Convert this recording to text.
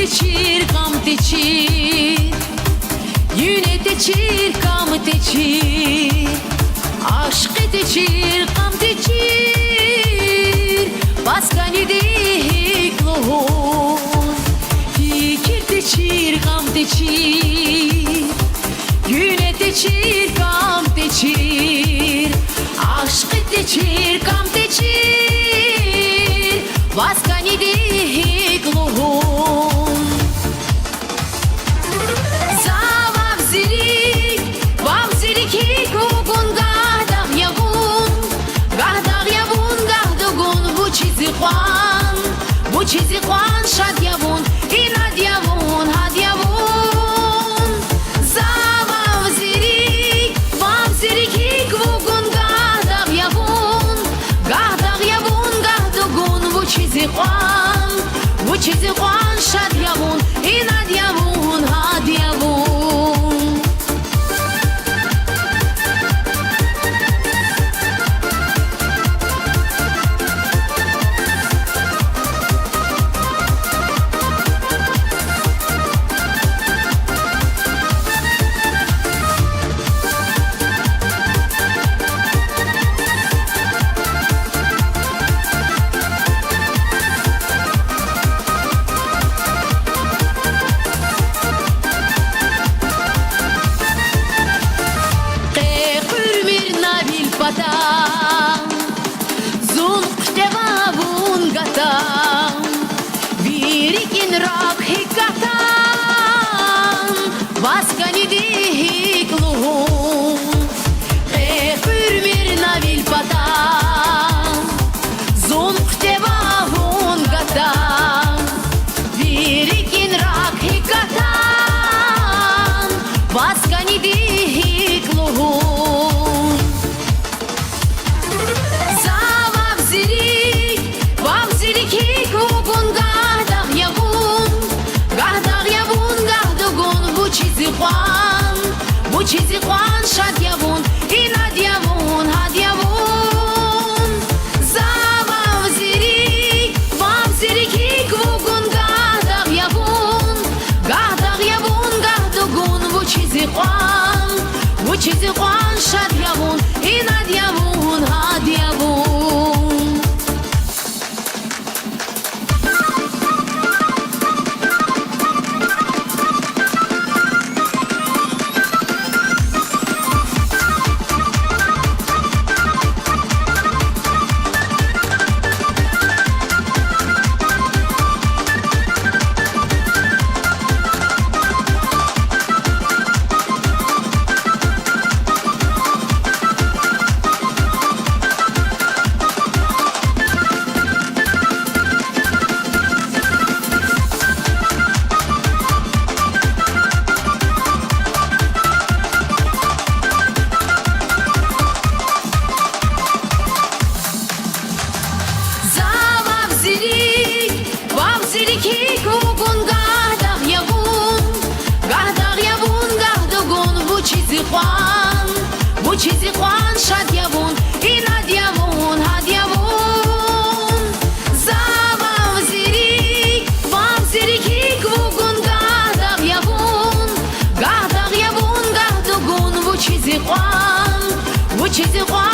teçir, kam teçir. Yüne teçir, kam teçir. Aşkı teçir, kam teçir. Baskani değil lohun. Fikir teçir, kam teçir. Yüne teçir, kam teçir. Aşkı teçir, kam teçir. Baskani değil lohun. Zavam zirik, vam ziriki kugun gahdah yavun. Gahdah yavun, gahdugun bu çizi kwan. Bu çizi kwan şad yavun, inad yavun, had yavun. Zavam zirik, vam ziriki kugun gahdah yavun. Gahdah yavun, gahdugun bu çizi kwan. Bu çizi kwan şad yavun, inad yavun, had yavun. Zunq devavun gatam, virikin rak hikatam, vaskani dihik luhun. Hürmir navil patam, zunq devavun gatam, virikin rak hikatam, vaskani dihik luhun. Zavam zirik, vam ziriki kugun gahdah yavun. Gahdah yavun, gahdugun bu çizi kwan. Bu çizi kwan şad yavun, inad yavun, had yavun. Zavam zirik, vam ziriki kugun gahdah yavun. Gahdah yavun, gahdugun bu çizi kwan. Bu çizi kwan şad yavun, inad yavun, had yavun. Ziriki kugun gahdah yavun. Gahdah yavun, gahdugun bu çizi kwan. Bu çizi kwan şad yavun, inad yavun, had yavun. Zavam zirik, vam ziriki kugun gahdah yavun. Gahdah yavun, gahdugun bu çizi kwan. Bu çizi kwan